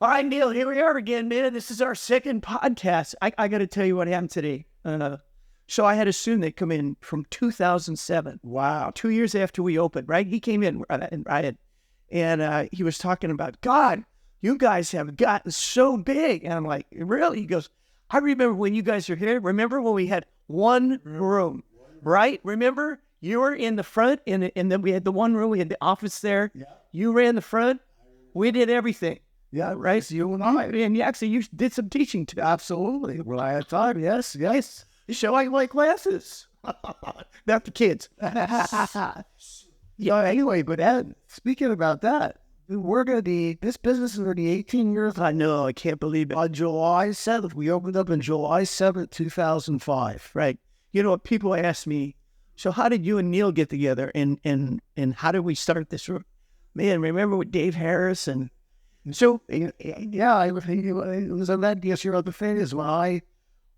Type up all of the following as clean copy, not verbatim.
All right, Neal, here we are again, man. This is our second podcast. I got to tell you what happened today. So I had a student that come in from 2007. Wow. 2 years after we opened, right? He came in, and he was talking about, God, you guys have gotten so big. And I'm like, really? He goes, I remember when you guys were here. Remember when we had one room, right? Remember? You were in the front, and then we had the one room. We had the office there. Yeah. You ran the front. We did everything. Yeah, right. It's you and I. And you did some teaching too. Absolutely. Well, I had time. Yes. You show I like classes. Not the kids. Yeah. Anyway, but Ed, speaking about that, this business is going to be 18 years. I know. I can't believe it. On July 7th, we opened up on July 7th, 2005. Right. You know, people ask me, so how did you and Neal get together? And how did we start this? Man, remember with Dave Harris and... So, yeah, it was on that year of the phase when I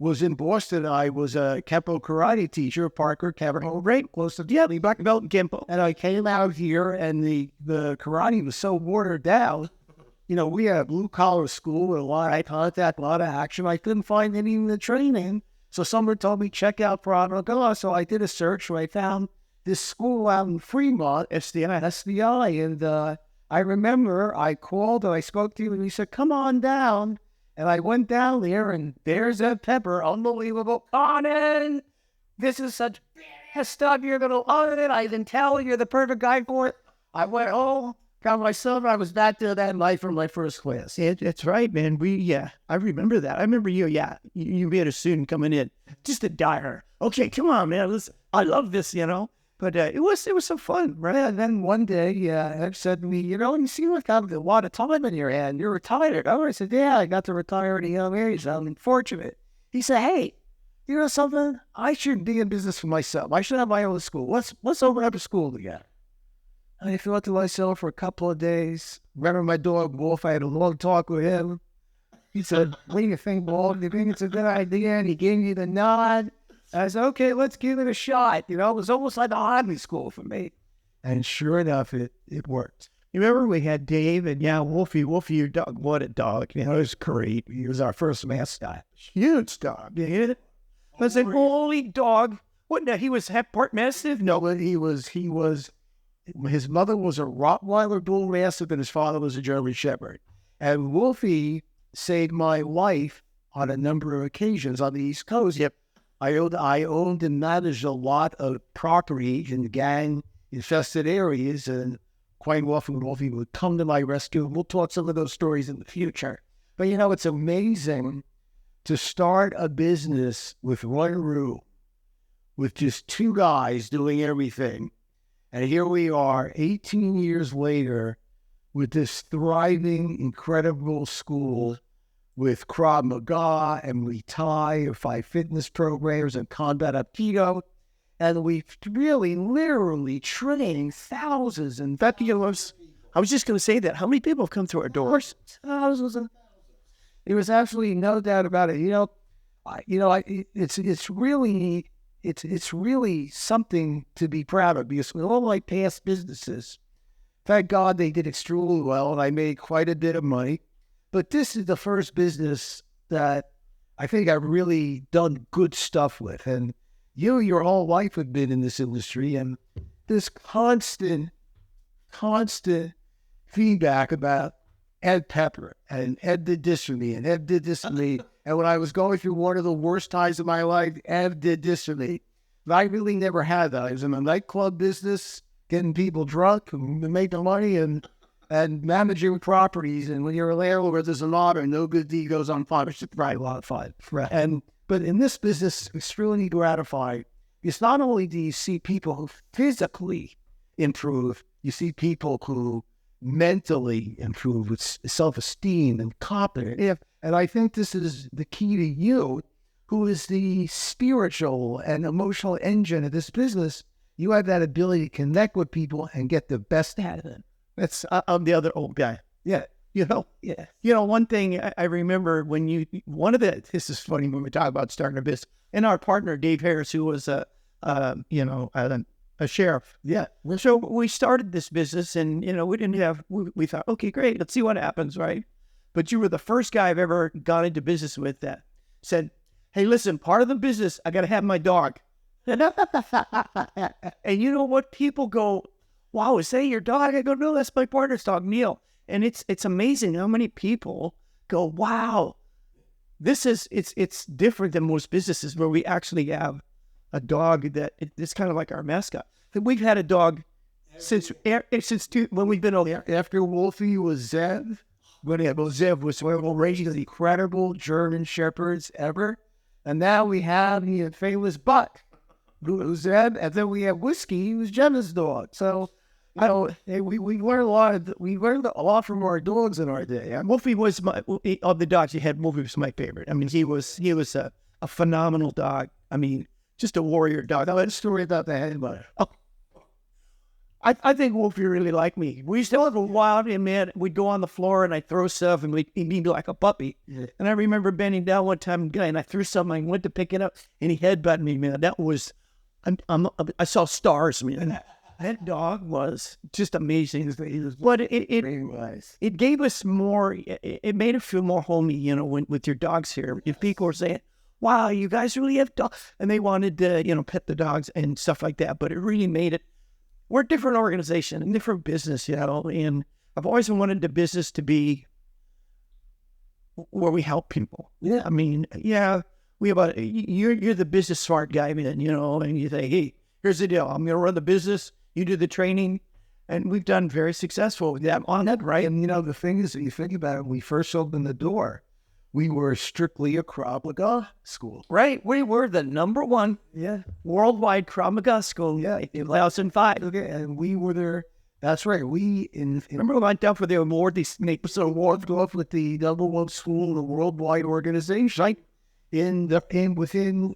was in Boston. I was a Kempo karate teacher, Parker Kempo, right close to the black belt in Kempo. And I came out here, and the karate was so watered down. You know, we had a blue-collar school with a lot of contact, a lot of action. I couldn't find any in the training. So someone told me, check out Krav Maga. So I did a search, where I found this school out in Fremont, SDI, and I remember I called and I spoke to him, and he said, come on down. And I went down there, and there's Ed Pepper, unbelievable. Conan, this is such badass stuff. You're going to love it. I can tell you're the perfect guy for it. I went home, got myself, I was back there that night for my first class. That's right, man. I remember that. I remember you, you had a student coming in, just a dyer. Okay, come on, man. Listen, I love this, you know. But it was so fun, right? And then one day, Ed said to me, you know, you seem like you have a lot of time in your hand. You're retired. I said, yeah, I got to retire at a young age. I'm unfortunate. He said, hey, you know something? I should be in business for myself. I should have my own school. Let's open up a school together. And I thought to myself for a couple of days. Remember my dog, Wolf? I had a long talk with him. He said, what do you think, Wolf? Do you think it's a good idea? And he gave me the nod. I said, okay, let's give it a shot. You know, it was almost like a hobby school for me. And sure enough, it worked. You remember we had Dave and Wolfie, your dog. What a dog. You know, it was great. He was our first mascot. Huge dog. Yeah. Was an holy dog. What, no, he was half part mastiff? No, but his mother was a Rottweiler bull mastiff and his father was a German Shepherd. And Wolfie saved my life on a number of occasions on the East Coast. Yep. I owned and managed a lot of property in gang-infested areas, and quite often Wolfie would come to my rescue. We'll talk some of those stories in the future. But, you know, it's amazing to start a business with one room, with just two guys doing everything. And here we are, 18 years later, with this thriving, incredible school with Krav Maga and Muay Thai, 5 fitness programs and combat aikido. And we've really, literally trained thousands. And I was just going to say that. How many people have come through our doors? Thousands. There was absolutely no doubt about it. It's really something to be proud of, because with all my past businesses, thank God they did extremely well, and I made quite a bit of money. But this is the first business that I think I've really done good stuff with. And your whole life have been in this industry, and this constant feedback about Ed Pepper, and Ed did this for me, and Ed did this for me. And when I was going through one of the worst times of my life, Ed did this for me. But I really never had that. I was in the nightclub business, getting people drunk and making money, and managing properties. And when you're a landlord, there's an honor, no good deed goes unpunished. It's probably a lot of fun. Right. But in this business, it's extremely gratifying, because not only do you see people who physically improve, you see people who mentally improve with self-esteem and confidence. Yeah. And I think this is the key to you, who is the spiritual and emotional engine of this business. You have that ability to connect with people and get the best out of them. I'm the other old guy. Yeah. One thing I remember this is funny when we talk about starting a business, and our partner, Dave Harris, who was a sheriff. Yeah. So we started this business, and, we thought, okay, great, let's see what happens, right? but you were the first guy I've ever gone into business with that said, hey, listen, part of the business, I got to have my dog. And you know what? People go, wow, is that your dog? I go, no, that's my partner's dog, Neal. And it's amazing how many people go, wow, it's different than most businesses where we actually have a dog that it's kind of like our mascot. We've had a dog since when we've been over. After Wolfie was Zev. Zev was one of the most incredible German shepherds ever. And now we have the famous Buck, who's Zev, and then we have Whiskey, who's Jenna's dog. So we learned a lot from our dogs in our day. Wolfie was of the dogs you had. Wolfie was my favorite. I mean, he was a phenomenal dog. I mean, just a warrior dog. I had a story about that, but I think Wolfie really liked me. We used to have a wild, and man, we'd go on the floor and I'd throw stuff and he'd be like a puppy. Yeah. And I remember bending down one time and I threw something, I went to pick it up and he headbutted me, man. That was, I saw stars, man. That dog was just amazing. But it gave us more, it made it feel more homey, you know, with your dogs here. If people were saying, wow, you guys really have dogs, and they wanted to, you know, pet the dogs and stuff like that. But it really made it, we're a different organization, a different business, you know, and I've always wanted the business to be where we help people. Yeah. I mean, yeah, you're the business smart guy, man, you know, and you say, hey, here's the deal. I'm going to run the business. You do the training. And we've done very successful with that on that, right? And, you know, the thing is, if you think about it, when we first opened the door, we were strictly a Krav Maga school. Right. We were the number one worldwide Krav Maga school in 2005. Okay. And we were there. That's right. Remember we went down for the award, the award off with the number one school in the worldwide organization, right? Within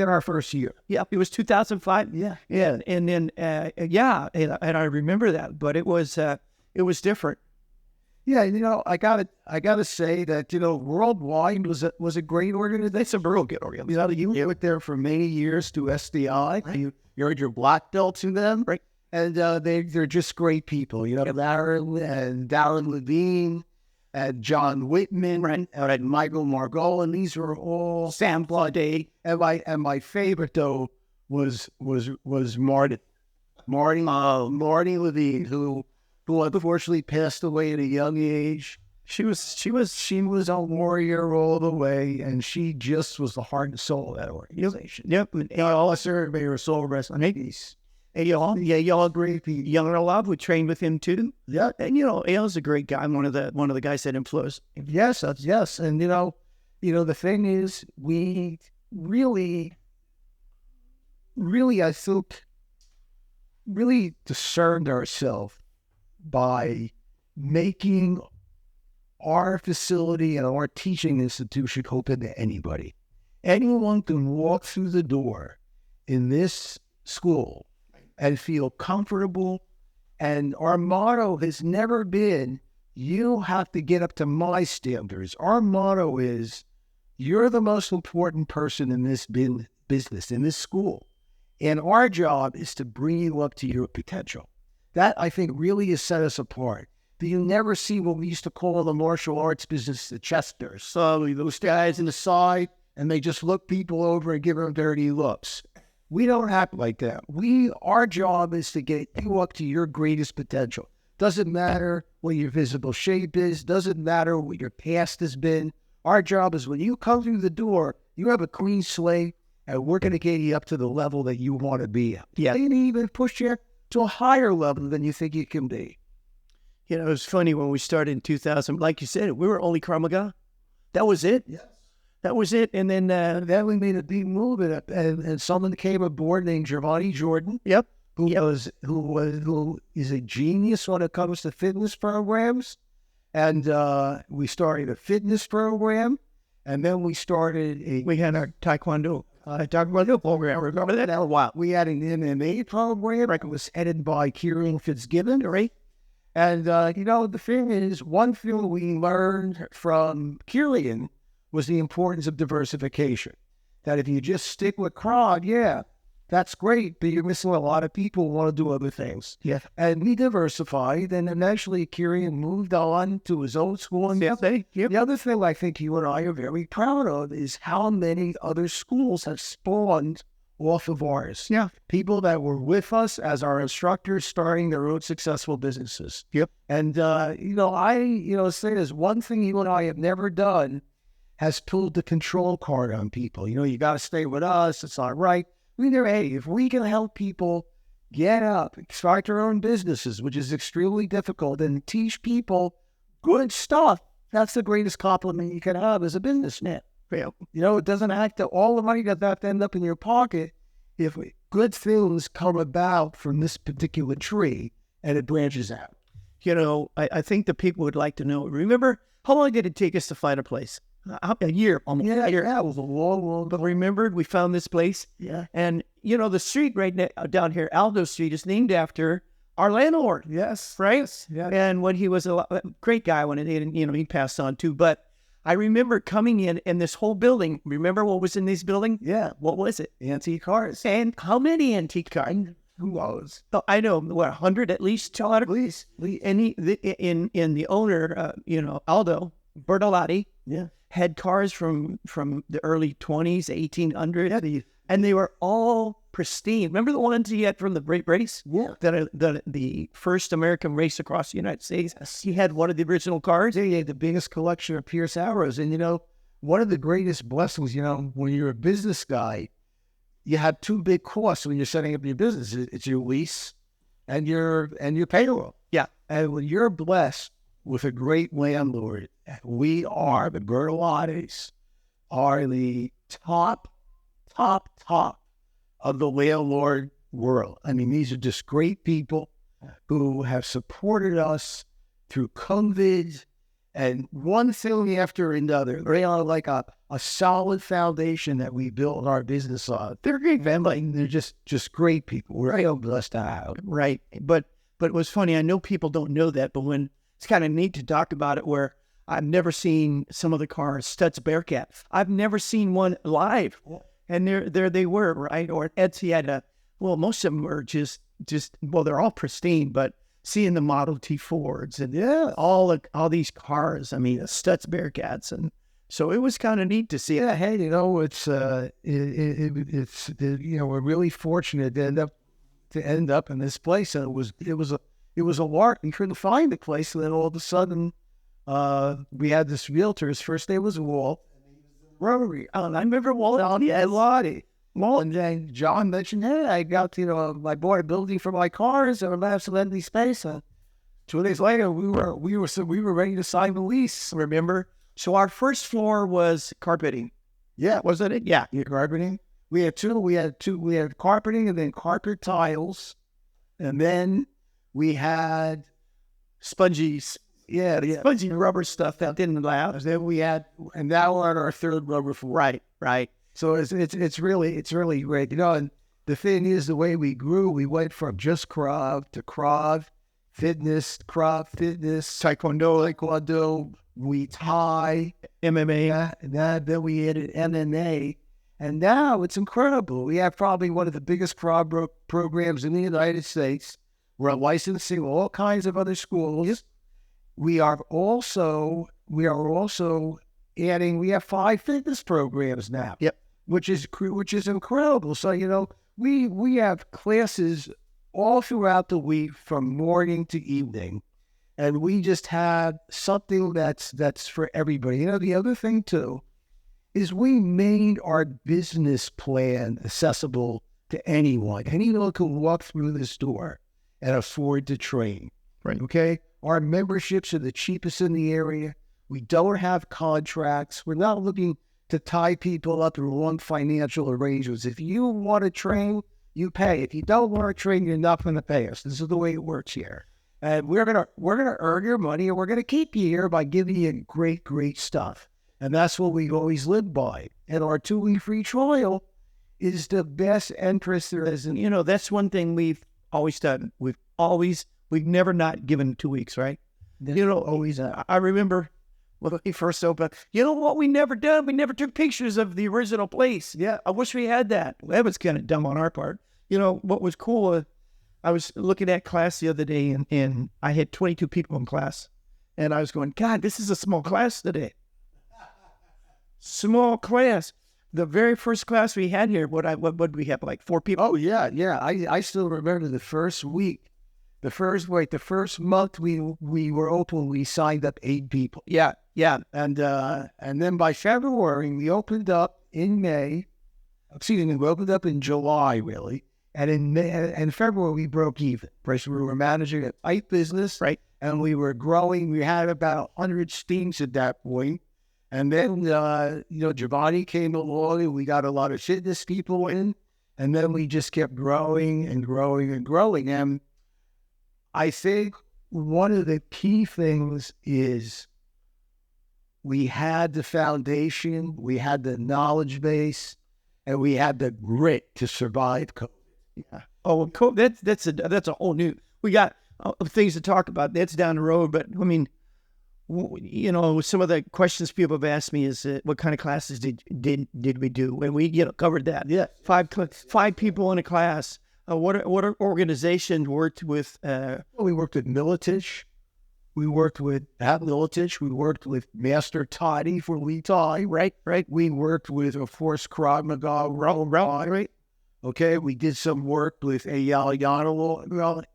our first year. Yeah, it was 2005. Yeah. And then and I remember that, but it was different. Yeah, you know, I gotta say that, you know, worldwide was a great organization. It's a real good organization. You know, you went there for many years to SDI. Right. You earned your black belt to them, right? And they're just great people. You know, Darren Levine and John Whitman, right? And Michael Margot, and these were all Sam Blade. And my favorite though was Marty Levine, who unfortunately passed away at a young age. She was a warrior all the way, and she just was the heart and soul of that organization. Yep. And I also may her soul rest in peace. And y'all agree. Young and Love, we trained with him too. Yeah, and you know, Neal's a great guy. One of the guys that influenced. Yes. And you know, the thing is, we really, I think, really discerned ourselves by making our facility and our teaching institution open to anybody. Anyone can walk through the door in this school and feel comfortable. And our motto has never been, you have to get up to my standards. Our motto is, you're the most important person in this business, in this school. And our job is to bring you up to your potential. That, I think, really has set us apart. You never see what we used to call the martial arts business, the chesters. So those guys in the side, and they just look people over and give them dirty looks. We don't act like that. Our job is to get you up to your greatest potential. Doesn't matter what your physical shape is. Doesn't matter what your past has been. Our job is when you come through the door, you have a clean slate, and we're going to get you up to the level that you want to be at. Yeah. And even push you to a higher level than you think you can be. You know, it was funny when we started in 2000. Like you said, we were only Krav Maga. That was it. Yes. That was it. And then we made a big move, and someone came aboard named Giovanni Jordan. Yep. Who is a genius when it comes to fitness programs. And we started a fitness program, and then we had our Taekwondo program. Remember that? A while. We had an MMA program. Right. It was headed by Kieran Fitzgibbon, right? And, you know, the thing is, one thing we learned from Kieran was the importance of diversification. That if you just stick with Krav, That's great, but you're missing a lot of people who want to do other things. Yeah. And we diversified, and eventually Kieran moved on to his own school. And the other thing I think you and I are very proud of is how many other schools have spawned off of ours. Yeah. People that were with us as our instructors starting their own successful businesses. Yep. And, say there's one thing you and I have never done has pulled the control card on people. You got to stay with us. It's not right. Hey, if we can help people get up, start their own businesses, which is extremely difficult, and teach people good stuff, that's the greatest compliment you can have as a businessman. Yeah. It doesn't have to, all the money doesn't have to end up in your pocket if good things come about from this particular tree and it branches out. I think the people would like to know, remember, how long did it take us to find a place? A year, almost a year. Yeah, it was a long. But remember, we found this place. Yeah. And, the street down here, Aldo Street, is named after our landlord. Yes. Right? Yeah. And when he was a great guy, when he passed on too. But I remember coming in this whole building. Remember what was in this building? Yeah. What was it? Antique cars. And how many antique cars? Who knows? Oh, I know, 100 at least, 200 at least. And in the owner, Aldo Bertolotti, yeah, had cars from the early 20s, 1800s, and they were all pristine. Remember the ones he had from the Great Race? Yeah. The first American race across the United States. Yes. He had one of the original cars. He had the biggest collection of Pierce arrows. And, one of the greatest blessings, when you're a business guy, you have two big costs when you're setting up your business. It's your lease and your payroll. Yeah. And when you're blessed with a great landlord, we are, the Bertolottis, are the top of the landlord world. I mean, these are just great people who have supported us through COVID and one thing after another. They are like a solid foundation that we built our business on. They're great family. They're just great people. We're so blessed to have. Right. But it was funny. I know people don't know that, but when it's kind of neat to talk about it, where I've never seen some of the cars, Stutz Bearcat. I've never seen one live. And there they were, right? Or Etsy had most of them were just they're all pristine, but seeing the Model T Fords and all these cars, I mean, Stutz Bearcats. And so it was kind of neat to see. Yeah, hey, it's we're really fortunate to end up in this place. And it was a lark. We couldn't find the place, and then all of a sudden, we had this realtor. His first name was Walt. Rotary. I remember Walt. Lottie. Well, and then John mentioned, hey, I got, I bought a building for my cars and I have some empty space. 2 days later, we were ready to sign the lease. Remember? So our first floor was carpeting. Yeah, wasn't it? Yeah, carpeting. We had two. We had carpeting and then carpet tiles, and then we had spongies. Yeah, spongy rubber stuff that didn't last. Then we had, and now we're on our third rubber floor. Right. So it's really great, And the thing is, the way we grew, we went from just Krav to Krav fitness, Taekwondo, Muay Thai, MMA, and then we added MMA, and now it's incredible. We have probably one of the biggest Krav programs in the United States. We're licensing all kinds of other schools. We are also adding. We have 5 fitness programs now. Yep, which is incredible. So we have classes all throughout the week from morning to evening, and we just have something that's for everybody. The other thing too is we made our business plan accessible to anyone. Anyone can walk through this door and afford to train. Right. Okay. Our memberships are the cheapest in the area. We don't have contracts. We're not looking to tie people up in long financial arrangements. If you want to train, you pay. If you don't want to train, you're not going to pay us. This is the way it works here. And we're gonna earn your money, and we're gonna keep you here by giving you great stuff. And that's what we always live by. And our 2-week free trial is the best interest there is. And that's one thing we've always done. We've never not given 2 weeks, right? Always. I remember when we first opened. You know what we never done? We never took pictures of the original place. Yeah. I wish we had that. Well, that was kind of dumb on our part. You know, what was cool, I was looking at class the other day, and I had 22 people in class. And I was going, God, this is a small class today. Small class. The very first class we had here, what did we have, like 4 people? Oh, yeah. I still remember the first week. The first month we were open, we signed up 8 people. Yeah. And then by February, we opened up in May. Excuse me, we opened up in July, really. And in May and February, we broke even. Right? So we were managing a tight business. Right. And we were growing. We had about 100 steams at that point. And then, Giovanni came along and we got a lot of fitness people in. And then we just kept growing and growing and growing. And I think one of the key things is we had the foundation, we had the knowledge base, and we had the grit to survive COVID. Yeah. Oh, that's a whole new. We got things to talk about. That's down the road. But I mean, some of the questions people have asked me is, what kind of classes did we do? And we covered that. Yeah, 5 people in a class. What organization worked with? We worked with Militich. We worked with Militich. We worked with Master Toddy for Muay Thai. Right. We worked with, of course, Krav Maga. Right. Okay. We did some work with Eyal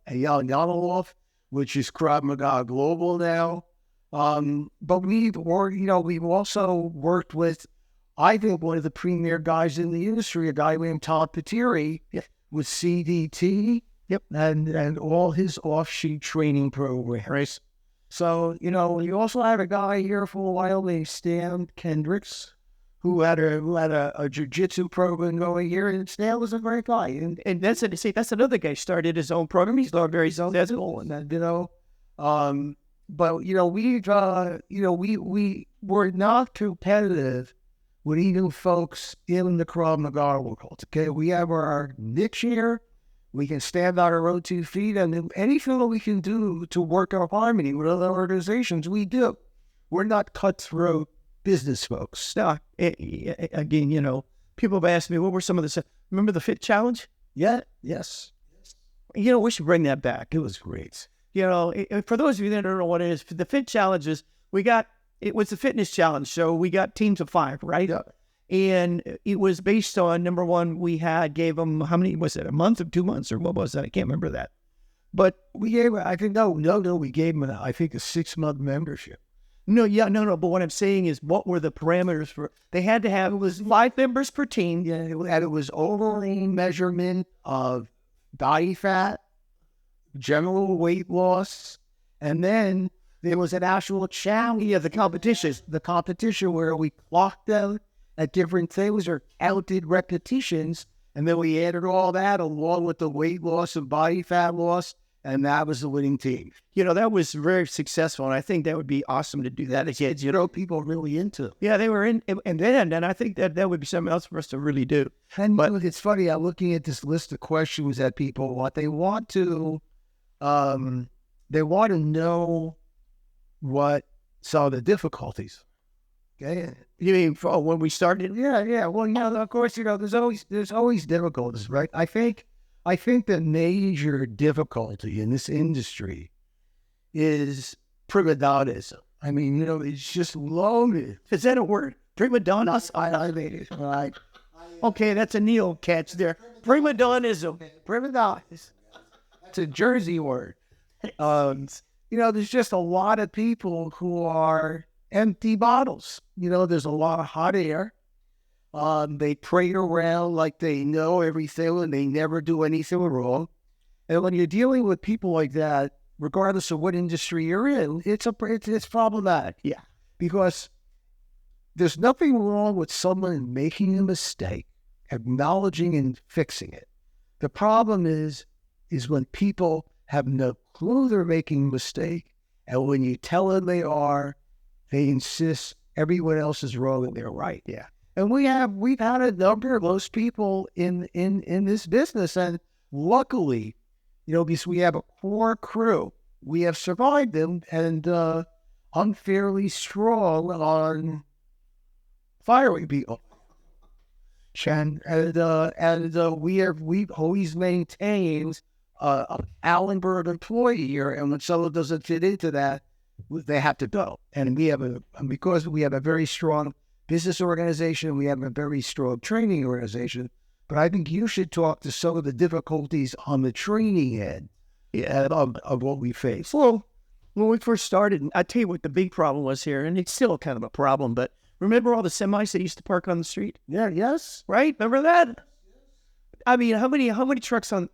Yanilov, which is Krav Maga Global now. But we've also worked with, I think, one of the premier guys in the industry, a guy named Todd Patiri. Yeah. With CDT, and all his off-sheet training programs. So, we also had a guy here for a while named Stan Kendricks, who had a jiu-jitsu program going here, and Stan was a great guy. And that's another guy started his own program. He's not very successful, but we were not competitive with even folks in the Krav Maga world. Okay, we have our niche here. We can stand on our own 2 feet, and anything that we can do to work our harmony with other organizations, we do. We're not cutthroat business folks. Now, again, people have asked me, what were some of the... Remember the Fit Challenge? Yeah, yes. We should bring that back. It was great. For those of you that don't know what it is, the Fit Challenge is, it was a fitness challenge, so we got teams of 5, right? Yeah. And it was based on, number one, gave them, how many, was it, a month or 2 months, or what was that? I can't remember that. But we gave, we gave them, I think, a 6-month membership. No, but what I'm saying is, what were the parameters for, they had to have, it was 5 members per team. Yeah, and it was overall measurement of body fat, general weight loss, and then there was an actual challenge. Yeah, the competition. The competition where we clocked them at different things or counted repetitions, and then we added all that along with the weight loss and body fat loss, and that was the winning team. That was very successful, and I think that would be awesome to do that again. People are really into it. Yeah, they were in, and I think that would be something else for us to really do. But it's funny, I'm looking at this list of questions that people want. They want to know what some of the difficulties. Okay, you mean when we started? Yeah. Well, of course, there's always difficulties, right? I think the major difficulty in this industry is prima donnism. I mean, it's just loaded. Is that a word? Prima donnas? I mean, right. Okay, that's a Neal catch there. Prima donnism. Prima donnas. It's a Jersey word. There's just a lot of people who are empty bottles. There's a lot of hot air. They pray around like they know everything and they never do anything wrong. And when you're dealing with people like that, regardless of what industry you're in, it's problematic. Yeah. Because there's nothing wrong with someone making a mistake, acknowledging and fixing it. The problem is when people have no clue they're making a mistake, and when you tell them they are, they insist everyone else is wrong and they're right. Yeah. And we've had a number of those people in this business, and luckily, because we have a core crew, we have survived them, and unfairly strong on firing people. We've always maintained an Allen Bird employee here, and when someone doesn't fit into that, they have to go. And because we have a very strong business organization, we have a very strong training organization. But I think you should talk to some of the difficulties on the training end of what we face. Well, when we first started, I tell you what the big problem was here, and it's still kind of a problem, but remember all the semis that used to park on the street? Yeah, yes. Right? Remember that? I mean, how many trucks on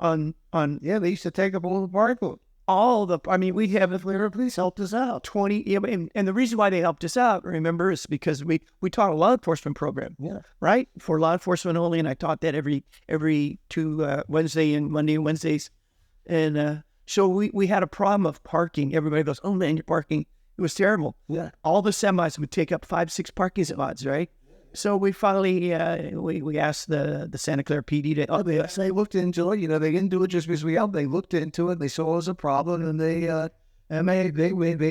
Yeah, they used to take up all the parking. We have, If Florida Police helped us out. 20, yeah, and the reason why they helped us out, remember, is because we taught a law enforcement program, right? For law enforcement only, and I taught that every two Monday and Wednesdays. And so we had a problem of parking. Everybody goes, oh man, you're parking. It was terrible. Yeah. All the semis would take up 5-6 parking spots, right? So we finally, we asked the Santa Clara PD to... They looked into it. They didn't do it just because we helped. They looked into it. They saw it was a problem, and they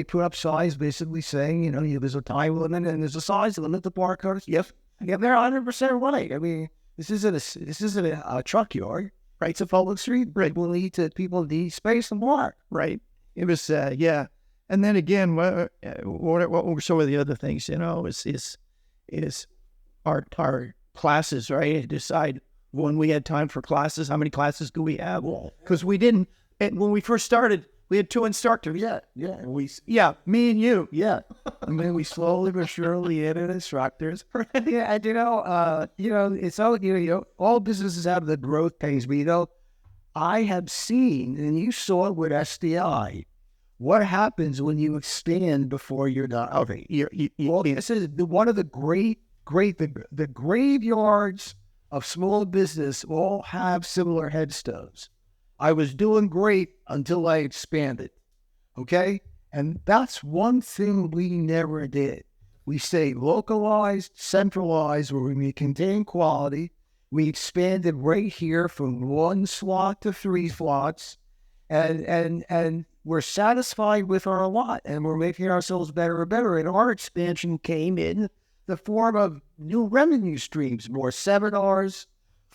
put up signs basically saying, there's a time limit and there's a size limit to park cars. Yep. Yeah, they're 100% right. I mean, this isn't a truck yard, right? It's a public street. Right. People need space and park. Right. It was, yeah. And then again, what were some of the other things, is our classes, right? Decide when we had time for classes, how many classes do we have? Because we didn't, when we first started, we had 2 instructors. Yeah. Me and you. Yeah. And then we slowly but surely added instructors. Yeah, and it's all businesses have the growth pains, but I have seen, and you saw it with SDI, what happens when you expand before you're done. Okay, this is one of the the graveyards of small business all have similar headstones. I was doing great until I expanded. Okay? And that's one thing we never did. We stayed localized, centralized, where we contain quality. We expanded right here from 1 slot to 3 slots. And we're satisfied with our lot, and we're making ourselves better and better. And our expansion came in the form of new revenue streams, more seminars,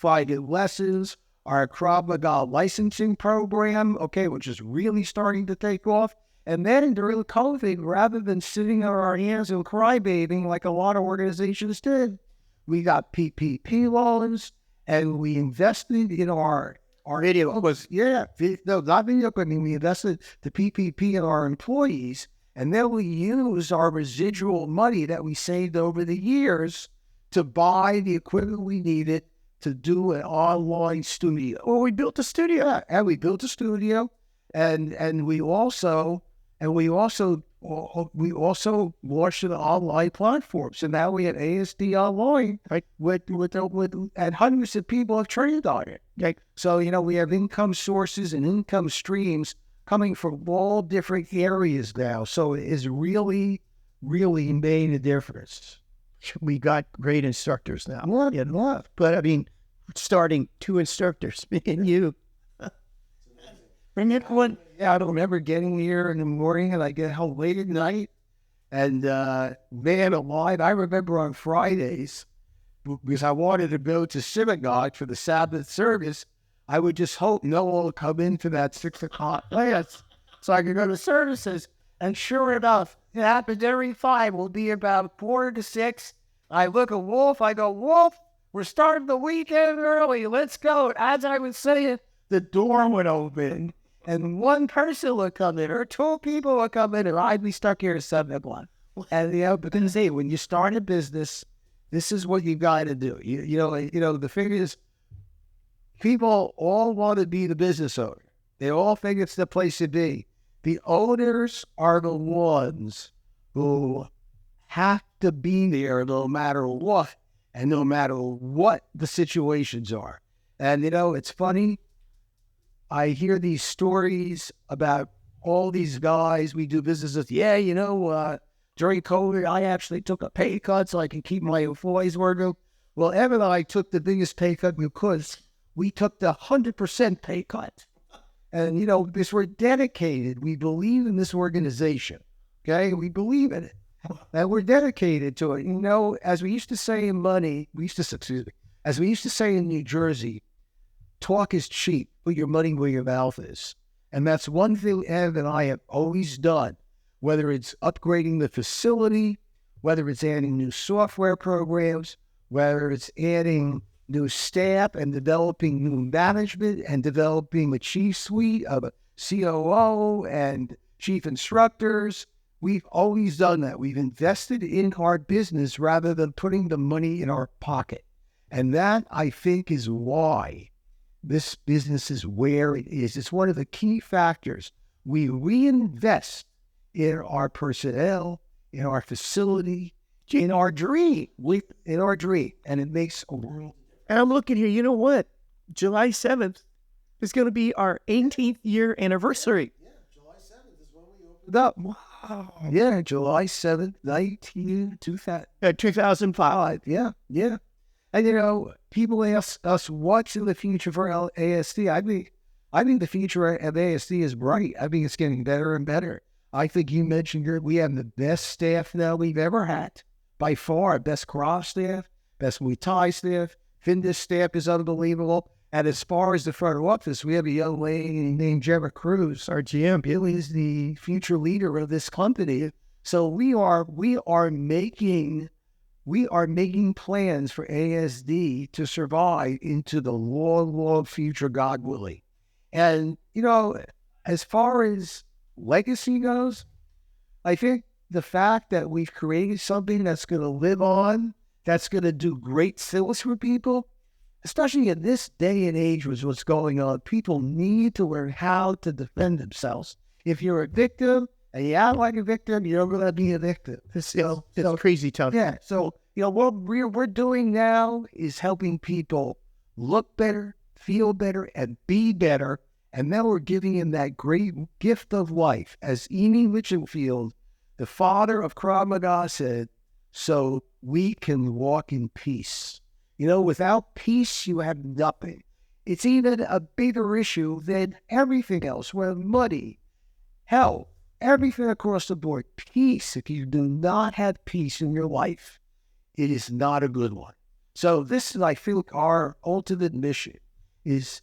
5-day lessons, our Krav Maga licensing program, which is really starting to take off. And then during COVID, rather than sitting on our hands and crybabying like a lot of organizations did, we got PPP loans, and we invested in our video. Not video equipment. We invested the PPP in our employees, and then we used our residual money that we saved over the years to buy the equipment we needed to do an online studio. Well, we built a studio. Yeah, and we built a studio, and we also launched an online platform. So now we have ASD online, right? And hundreds of people have trained on it. Okay? So we have income sources and income streams coming from all different areas now. So it is really, really made a difference. We got great instructors now. Yeah. But I mean, starting 2 instructors, me and you. Yeah, I don't remember getting here in the morning, and I get home late at night. And man alive, I remember on Fridays, because I wanted to go to synagogue for the Sabbath service, I would just hope no one would come in for that 6 o'clock class so I could go to services. And sure enough, it happens every 5. We'll be about 4 to 6. I look at Wolf. I go, Wolf, we're starting the weekend early. Let's go. As I was saying, the door would open, and 1 person would come in, or 2 people would come in, and I'd be stuck here at 7 o'clock. And but then say, when you start a business, this is what you got to do. The thing is, people all want to be the business owner. They all think it's the place to be. The owners are the ones who have to be there no matter what, and no matter what the situations are. And, it's funny. I hear these stories about all these guys we do business with. Yeah, during COVID, I actually took a pay cut so I can keep my employees working. Well, Evan and I took the biggest pay cut because we took the 100% pay cut. And, because we're dedicated, we believe in this organization. Okay, we believe in it, and we're dedicated to it. You know, as we used to say in as we used to say in New Jersey, talk is cheap. Put your money where your mouth is, and that's one thing Ev and I have always done. Whether it's upgrading the facility, whether it's adding new software programs, whether it's adding new staff and developing new management and developing a chief suite of a COO and chief instructors. We've always done that. We've invested in our business rather than putting the money in our pocket. And that, I think, is why this business is where it is. It's one of the key factors. We reinvest in our personnel, in our facility, in our dream, and it makes a world. And I'm looking here, you know what? July 7th is going to be our 18th year anniversary. Yeah, July 7th is when we opened up. Wow. Yeah, July 7th, 2005. Yeah. And, you know, people ask us, what's in the future for ASD? I think the future of ASD is bright. I think it's getting better and better. I think you mentioned we have the best staff now we've ever had. By far, best Krav staff, best Muay Thai staff. Fitness staff is unbelievable. And as far as the front office, we have a young lady named Gemma Cruz, our GM. Billy is the future leader of this company. So we are making plans for ASD to survive into the long future, God willing. And, you know, as far as legacy goes, I think the fact that we've created something that's going to live on, that's going to do great things for people, especially in this day and age with what's going on, people need to learn how to defend themselves. If you're a victim and you act like a victim, you're going to be a victim. It's crazy, Tony. Yeah. So, you know, what we're doing now is helping people look better, feel better, and be better. And now we're giving them that great gift of life. As Amy Litchenfield, the father of Krav Maga, said, so we can walk in peace. You know, without peace, you have nothing. It's even a bigger issue than everything else, where money, health, everything across the board. Peace, if you do not have peace in your life, it is not a good one. So this is, I feel, our ultimate mission is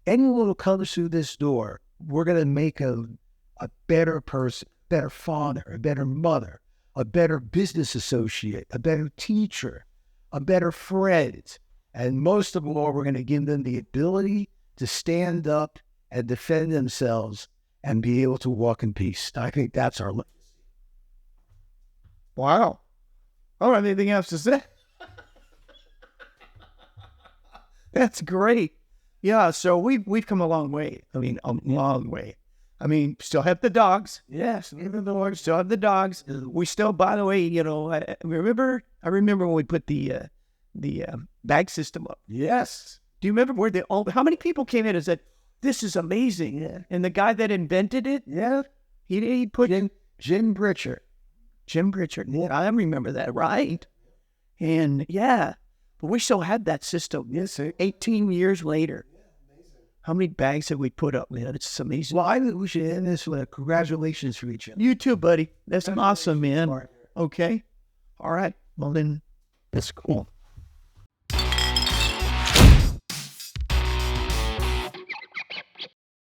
anyone who comes through this door, we're going to make a better person, better father, a better mother, a better business associate, a better teacher, a better friend. And most of all, we're going to give them the ability to stand up and defend themselves and be able to walk in peace. I think that's our legacy. Wow. I don't have anything else to say. That's great. Yeah, so we've come a long way. I mean, a long way. I mean, still have the dogs. Yes, even the Lord still have the dogs. We still, by the way, you know, I remember when we put the bag system up. Yes. Do you remember how many people came in and said, "This is amazing"? Yeah. And the guy that invented it, Yeah, he put Jim Britcher. Jim Britcher. Yeah, I remember that, right? And yeah, but we still had that system. Yes, 18 years later. How many bags have we put up, man? It's amazing. Well, I think we should end this with a congratulations for each other. You too, buddy. That's awesome, man. Okay. All right. Well, then, that's cool.